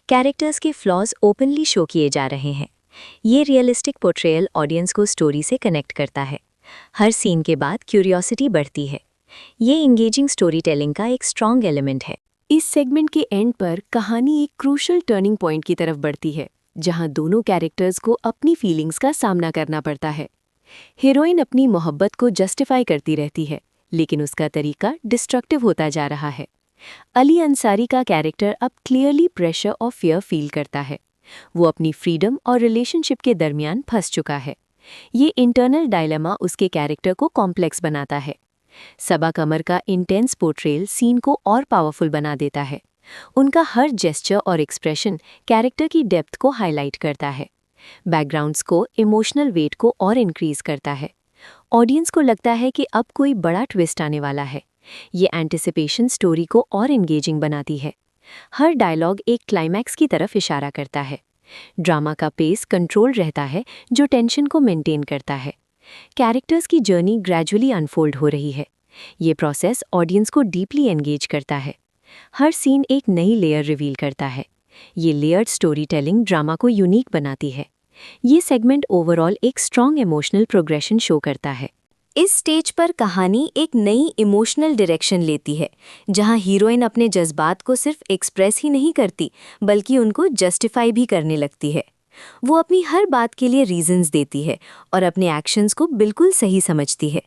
कैरेक्टर्स के फ्लॉज ओपनली शो किए जा रहे हैं। ये रियलिस्टिक पोर्ट्रेयल ऑडियंस को स्टोरी से कनेक्ट करता है। हर सीन के बाद क्यूरियोसिटी बढ़ती है। ये एंगेजिंग स्टोरी टेलिंग का एक स्ट्रॉन्ग एलिमेंट है। इस सेगमेंट के एंड पर कहानी एक क्रूशल टर्निंग पॉइंट की तरफ बढ़ती है, जहां दोनों कैरेक्टर्स को अपनी फीलिंग्स का सामना करना पड़ता है। हीरोइन अपनी मोहब्बत को जस्टिफाई करती रहती है, लेकिन उसका तरीका डिस्ट्रक्टिव होता जा रहा है। अली अंसारी का कैरेक्टर अब क्लियरली प्रेशर और फियर फील करता है। वो अपनी फ्रीडम और रिलेशनशिप के दरमियान फंस चुका है। ये इंटरनल डायलेमा उसके कैरेक्टर को कॉम्प्लेक्स बनाता है। सबा कमर का इंटेंस पोर्ट्रेल सीन को और पावरफुल बना देता है। उनका हर जेस्चर और एक्सप्रेशन कैरेक्टर की डेप्थ को हाईलाइट करता है। बैकग्राउंड्स को इमोशनल वेट को और इंक्रीज करता है। ऑडियंस को लगता है कि अब कोई बड़ा ट्विस्ट आने वाला है। ये एंटिसिपेशन स्टोरी को और एंगेजिंग बनाती है। हर डायलॉग एक क्लाइमैक्स की तरफ इशारा करता है। ड्रामा का पेस कंट्रोल रहता है, जो टेंशन को मेंटेन करता है। कैरेक्टर्स की जर्नी ग्रेजुअली अनफोल्ड हो रही है। ये प्रोसेस ऑडियंस को डीपली एंगेज करता है। हर सीन एक नई लेयर रिवील करता है। ये लेयर्ड स्टोरी टेलिंग ड्रामा को यूनिक बनाती है। ये सेगमेंट ओवरऑल एक स्ट्रॉन्ग इमोशनल प्रोग्रेशन शो करता है। इस स्टेज पर कहानी एक नई इमोशनल डायरेक्शन लेती है, जहां हीरोइन अपने जज्बात को सिर्फ एक्सप्रेस ही नहीं करती, बल्कि उनको जस्टिफाई भी करने लगती है। वो अपनी हर बात के लिए रीजंस देती है और अपने एक्शंस को बिल्कुल सही समझती है।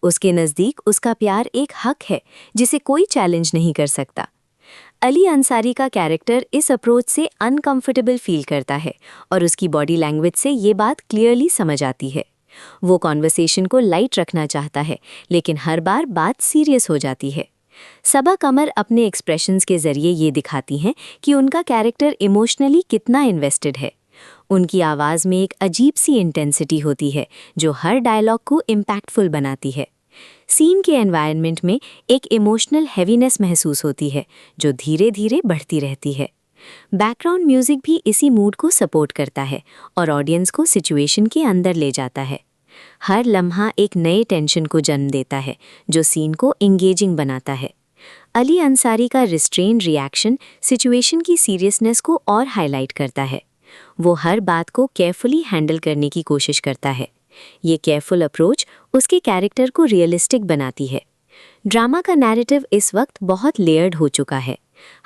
उसके नज़दीक उसका प्यार एक हक है, जिसे कोई चैलेंज नहीं कर सकता। अली अंसारी का कैरेक्टर इस अप्रोच से अनकंफर्टेबल फील करता है और उसकी बॉडी लैंग्वेज से ये बात क्लियरली समझ आती है। वो कॉन्वर्सेशन को लाइट रखना चाहता है, लेकिन हर बार बात सीरियस हो जाती है। सबा कमर अपने एक्सप्रेशंस के जरिए ये दिखाती हैं कि उनका कैरेक्टर इमोशनली कितना इन्वेस्टेड है। उनकी आवाज़ में एक अजीब सी इंटेंसिटी होती है, जो हर डायलॉग को इम्पैक्टफुल बनाती है। सीन के एनवायरनमेंट में एक इमोशनल हैवीनेस महसूस होती है, जो धीरे धीरे बढ़ती रहती है। बैकग्राउंड म्यूजिक भी इसी मूड को सपोर्ट करता है और ऑडियंस को सिचुएशन के अंदर ले जाता है। हर लम्हा एक नए टेंशन को जन्म देता है, जो सीन को एंगेजिंग बनाता है। अली अंसारी का रिस्ट्रेन रिएक्शन सिचुएशन की सीरियसनेस को और हाईलाइट करता है। वो हर बात को केयरफुली हैंडल करने की कोशिश करता है। ये केयरफुल अप्रोच उसके कैरेक्टर को रियलिस्टिक बनाती है। ड्रामा का नैरेटिव इस वक्त बहुत लेयर्ड हो चुका है।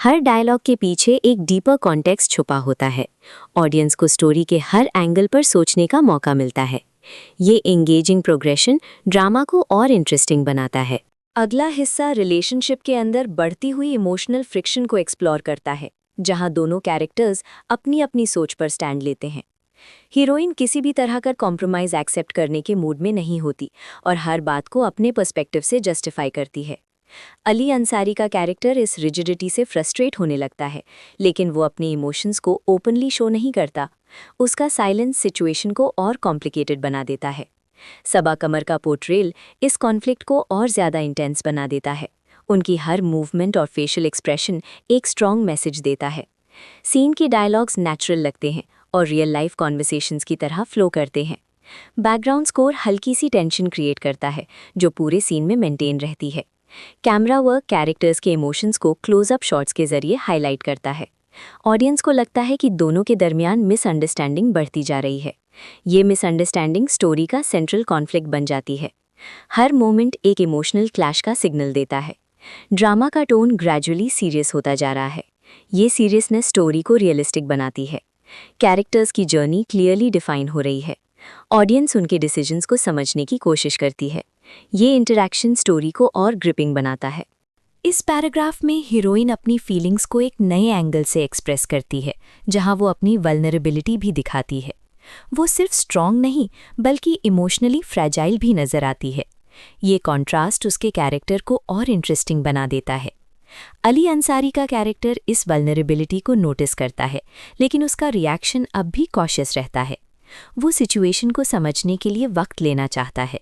हर डायलॉग के पीछे एक डीपर कॉन्टेक्स्ट छुपा होता है। ऑडियंस को स्टोरी के हर एंगल पर सोचने का मौका मिलता है। ये एंगेजिंग प्रोग्रेशन ड्रामा को और इंटरेस्टिंग बनाता है। अगला हिस्सा रिलेशनशिप के अंदर बढ़ती हुई इमोशनल फ्रिक्शन को एक्सप्लोर करता है, जहां दोनों कैरेक्टर्स अपनी अपनी सोच पर स्टैंड लेते हैं। हीरोइन किसी भी तरह का कॉम्प्रोमाइज़ एक्सेप्ट करने के मूड में नहीं होती और हर बात को अपने पर्सपेक्टिव से जस्टिफाई करती है। अली अंसारी का कैरेक्टर इस रिजिडिटी से फ्रस्ट्रेट होने लगता है, लेकिन वो अपने इमोशंस को ओपनली शो नहीं करता। उसका साइलेंस सिचुएशन को और कॉम्प्लिकेटेड बना देता है। सबा कमर का पोर्ट्रेल इस कॉन्फ्लिक्ट को और ज़्यादा इंटेंस बना देता है। उनकी हर मूवमेंट और फेशियल एक्सप्रेशन एक स्ट्रॉन्ग मैसेज देता है। सीन के डायलॉग्स नेचुरल लगते हैं और रियल लाइफ कॉन्वर्सेशंस की तरह फ्लो करते हैं। बैकग्राउंड स्कोर हल्की सी टेंशन क्रिएट करता है, जो पूरे सीन में मेंटेन रहती है। कैमरा वर्क कैरेक्टर्स के इमोशंस को क्लोजअप शॉट्स के जरिए हाईलाइट करता है। ऑडियंस को लगता है कि दोनों के दरमियान मिसअंडरस्टैंडिंग बढ़ती जा रही है। ये मिसअंडरस्टैंडिंग स्टोरी का सेंट्रल कॉन्फ्लिक्ट बन जाती है। हर मोमेंट एक इमोशनल क्लैश का सिग्नल देता है। ड्रामा का टोन ग्रेजुअली सीरियस होता जा रहा है। ये सीरियसनेस स्टोरी को रियलिस्टिक बनाती है। कैरेक्टर्स की जर्नी क्लियरली डिफाइन हो रही है। ऑडियंस उनके डिसीजंस को समझने की कोशिश करती है। ये इंटरैक्शन स्टोरी को और ग्रिपिंग बनाता है। इस पैराग्राफ में हीरोइन अपनी फीलिंग्स को एक नए एंगल से एक्सप्रेस करती है, जहां वो अपनी वल्नरेबिलिटी भी दिखाती है। वो सिर्फ स्ट्रॉन्ग नहीं, बल्कि इमोशनली फ्रैजाइल भी नजर आती है। ये कॉन्ट्रास्ट उसके कैरेक्टर को और इंटरेस्टिंग बना देता है। अली अंसारी का कैरेक्टर इस वल्नरेबिलिटी को नोटिस करता है, लेकिन उसका रिएक्शन अब भी कॉशियस रहता है। वो सिचुएशन को समझने के लिए वक्त लेना चाहता है।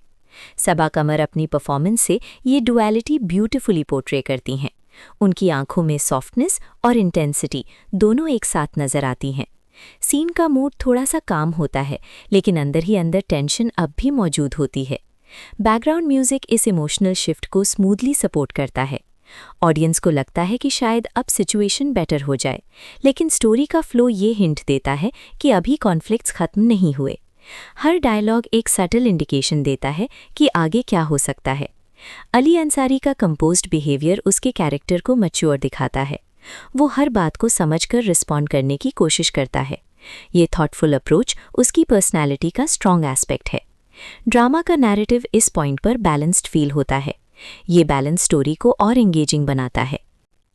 सबा कमर अपनी परफॉर्मेंस से ये डुअलिटी ब्यूटीफुली पोर्ट्रे करती हैं। उनकी आंखों में सॉफ्टनेस और इंटेंसिटी दोनों एक साथ नजर आती हैं। सीन का मूड थोड़ा सा काम होता है, लेकिन अंदर ही अंदर टेंशन अब भी मौजूद होती है। बैकग्राउंड म्यूजिक इस इमोशनल शिफ्ट को स्मूथली सपोर्ट करता है। ऑडियंस को लगता है कि शायद अब सिचुएशन बेटर हो जाए, लेकिन स्टोरी का फ्लो ये हिंट देता है कि अभी कॉन्फ्लिक्ट्स खत्म नहीं हुए। हर डायलॉग एक सटल इंडिकेशन देता है कि आगे क्या हो सकता है। अली अंसारी का कंपोज्ड बिहेवियर उसके कैरेक्टर को मैच्योर दिखाता है। वो हर बात को समझकर रिस्पॉन्ड करने की कोशिश करता है। ये थॉटफुल अप्रोच उसकी पर्सनैलिटी का स्ट्रॉन्ग एस्पेक्ट है। ड्रामा का नैरेटिव इस पॉइंट पर बैलेंस्ड फील होता है। ये बैलेंस स्टोरी को और एंगेजिंग बनाता है।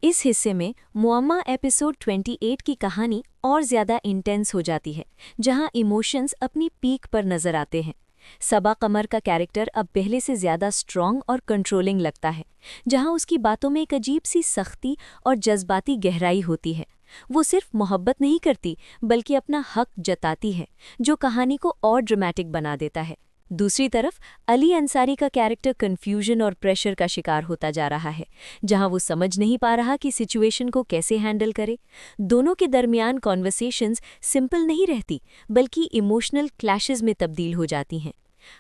इस हिस्से में मुअम्मा एपिसोड 28 की कहानी और ज़्यादा इंटेंस हो जाती है, जहां इमोशंस अपनी पीक पर नजर आते हैं। सबा कमर का कैरेक्टर अब पहले से ज़्यादा स्ट्रॉन्ग और कंट्रोलिंग लगता है, जहां उसकी बातों में एक अजीब सी सख्ती और जज्बाती गहराई होती है। वो सिर्फ मोहब्बत नहीं करती, बल्कि अपना हक जताती है, जो कहानी को और ड्रामेटिक बना देता है। दूसरी तरफ अली अंसारी का कैरेक्टर कन्फ्यूजन और प्रेशर का शिकार होता जा रहा है, जहां वो समझ नहीं पा रहा कि सिचुएशन को कैसे हैंडल करे। दोनों के दरमियान कॉन्वर्सेशंस सिंपल नहीं रहती, बल्कि इमोशनल क्लैशेस में तब्दील हो जाती हैं।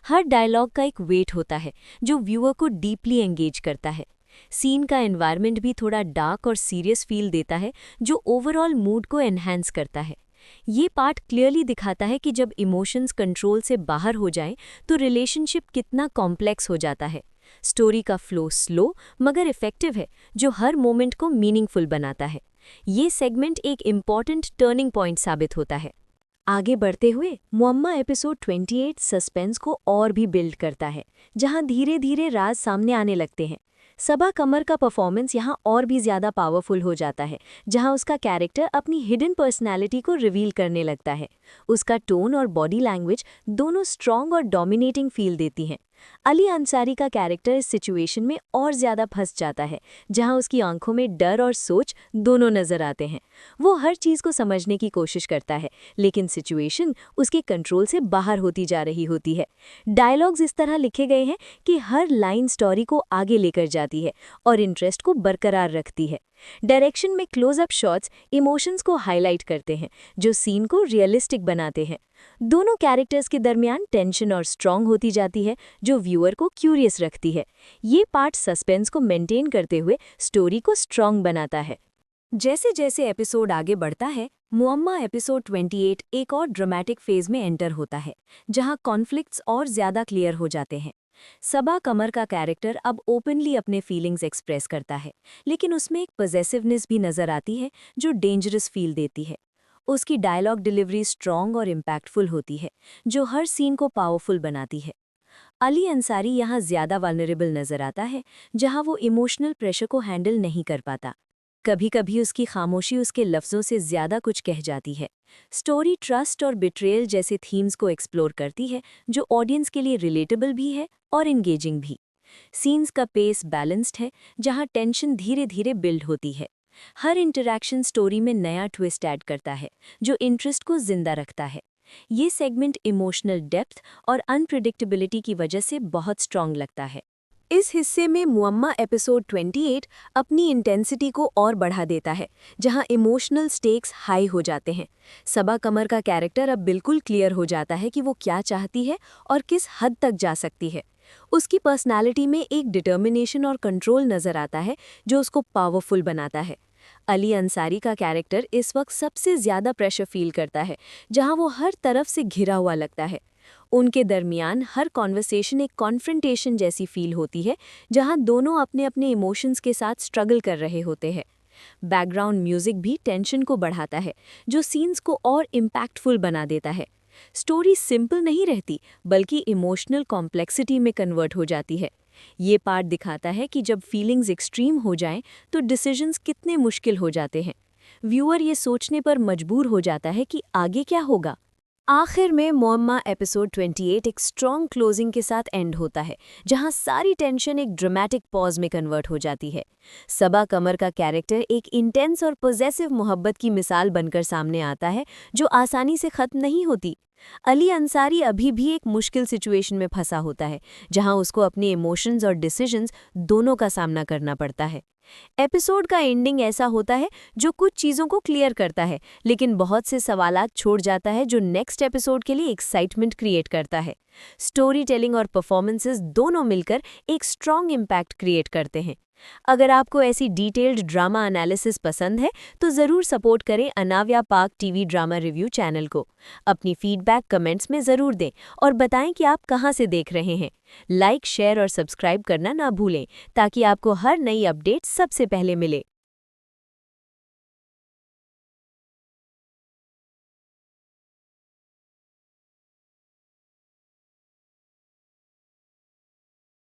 हर डायलॉग का एक वेट होता है, जो व्यूअर को डीपली एंगेज करता है। सीन का एनवायरनमेंट भी थोड़ा डार्क और सीरियस फील देता है, जो ओवरऑल मूड को एनहांस करता है। ये पार्ट क्लियरली दिखाता है कि जब इमोशंस कंट्रोल से बाहर हो जाएं, तो रिलेशनशिप कितना कॉम्प्लेक्स हो जाता है। स्टोरी का फ्लो स्लो मगर इफेक्टिव है, जो हर मोमेंट को मीनिंगफुल बनाता है। ये सेगमेंट एक इम्पॉर्टेंट टर्निंग पॉइंट साबित होता है। आगे बढ़ते हुए मुअम्मा एपिसोड 28 सस्पेंस को और भी बिल्ड करता है, जहां धीरे धीरे राज सामने आने लगते हैं। सबा कमर का परफॉर्मेंस यहाँ और भी ज़्यादा पावरफुल हो जाता है, जहाँ उसका कैरेक्टर अपनी हिडन पर्सनैलिटी को रिवील करने लगता है। उसका टोन और बॉडी लैंग्वेज दोनों स्ट्रॉन्ग और डोमिनेटिंग फील देती हैं। अली अंसारी का कैरेक्टर इस सिचुएशन में और ज़्यादा फंस जाता है, जहाँ उसकी आंखों में डर और सोच दोनों नज़र आते हैं। वो हर चीज़ को समझने की कोशिश करता है, लेकिन सिचुएशन उसके कंट्रोल से बाहर होती जा रही होती है। डायलॉग्स इस तरह लिखे गए हैं कि हर लाइन स्टोरी को आगे लेकर जाती है और इंटरेस्ट को बरकरार रखती है। डायरेक्शन में क्लोजअप शॉट्स इमोशंस को हाईलाइट करते हैं, जो सीन को रियलिस्टिक बनाते हैं। दोनों कैरेक्टर्स के दरमियान टेंशन और स्ट्रॉन्ग होती जाती है, जो व्यूअर को क्यूरियस रखती है। ये पार्ट सस्पेंस को मेंटेन करते हुए स्टोरी को स्ट्रॉन्ग बनाता है। जैसे जैसे एपिसोड आगे बढ़ता है, मुअम्मा एपिसोड 28 एक और ड्रामेटिक फेज में एंटर होता है, जहां कॉन्फ्लिक्ट्स और ज़्यादा क्लियर हो जाते हैं। सबा कमर का कैरेक्टर अब ओपनली अपने फीलिंग्स एक्सप्रेस करता है, लेकिन उसमें एक पॉजेसिवनेस भी नज़र आती है, जो डेंजरस फील देती है। उसकी डायलॉग डिलीवरी स्ट्रॉन्ग और इम्पैक्टफुल होती है, जो हर सीन को पावरफुल बनाती है। अली अंसारी यहाँ ज़्यादा वल्नरेबल नज़र आता है, जहाँ वो इमोशनल प्रेशर को हैंडल नहीं कर पाता। कभी कभी उसकी खामोशी उसके लफ्ज़ों से ज़्यादा कुछ कह जाती है। स्टोरी ट्रस्ट और बिट्रेयल जैसे थीम्स को एक्सप्लोर करती है, जो ऑडियंस के लिए रिलेटेबल भी है और इंगेजिंग भी। सीन्स का पेस बैलेंस्ड है, जहाँ टेंशन धीरे धीरे बिल्ड होती है। हर इंटरैक्शन स्टोरी में नया ट्विस्ट ऐड करता है, जो इंटरेस्ट को जिंदा रखता है। ये सेगमेंट इमोशनल डेप्थ और अनप्रिडिक्टेबिलिटी की वजह से बहुत स्ट्रॉन्ग लगता है। इस हिस्से में मुअम्मा एपिसोड 28 अपनी इंटेंसिटी को और बढ़ा देता है, जहां इमोशनल स्टेक्स हाई हो जाते हैं। सबा कमर का कैरेक्टर अब बिल्कुल क्लियर हो जाता है कि वो क्या चाहती है और किस हद तक जा सकती है। उसकी पर्सनालिटी में एक डिटर्मिनेशन और कंट्रोल नज़र आता है, जो उसको पावरफुल बनाता है। अली अंसारी का कैरेक्टर इस वक्त सबसे ज़्यादा प्रेशर फील करता है, जहां वो हर तरफ से घिरा हुआ लगता है। उनके दरमियान हर कॉन्वर्सेशन एक कॉन्फ्रंटेशन जैसी फील होती है, जहां दोनों अपने अपने इमोशंस के साथ स्ट्रगल कर रहे होते हैं। बैकग्राउंड म्यूजिक भी टेंशन को बढ़ाता है, जो सीन्स को और इम्पैक्टफुल बना देता है। स्टोरी सिंपल नहीं रहती, बल्कि इमोशनल कॉम्प्लेक्सिटी में कन्वर्ट हो जाती है। ये पार्ट दिखाता है कि जब फीलिंग्स एक्सट्रीम हो जाएं, तो डिसीजंस कितने मुश्किल हो जाते हैं। व्यूअर ये सोचने पर मजबूर हो जाता है कि आगे क्या होगा। आखिर में मुअम्मा एपिसोड 28 एक स्ट्रॉन्ग क्लोजिंग के साथ एंड होता है, जहां सारी टेंशन एक ड्रामेटिक पॉज में कन्वर्ट हो जाती है। सबा कमर का कैरेक्टर एक इंटेंस और पॉजेसिव मोहब्बत की मिसाल बनकर सामने आता है, जो आसानी से खत्म नहीं होती। अली अंसारी अभी भी एक मुश्किल सिचुएशन में फंसा होता है, जहां उसको अपने इमोशंस और डिसीजंस दोनों का सामना करना पड़ता है। एपिसोड का एंडिंग ऐसा होता है जो कुछ चीज़ों को क्लियर करता है, लेकिन बहुत से सवालात छोड़ जाता है, जो नेक्स्ट एपिसोड के लिए एक्साइटमेंट क्रिएट करता है। स्टोरी टेलिंग और परफॉर्मेंसेस दोनों मिलकर एक स्ट्रॉन्ग इम्पैक्ट क्रिएट करते हैं। अगर आपको ऐसी डिटेल्ड ड्रामा एनालिसिस पसंद है, तो ज़रूर सपोर्ट करें अनाव्या पाक टीवी ड्रामा रिव्यू चैनल को। अपनी फीडबैक कमेंट्स में ज़रूर दें और बताएं कि आप कहां से देख रहे हैं। लाइक, शेयर और सब्सक्राइब करना ना भूलें ताकि आपको हर नई अपडेट सबसे पहले मिले।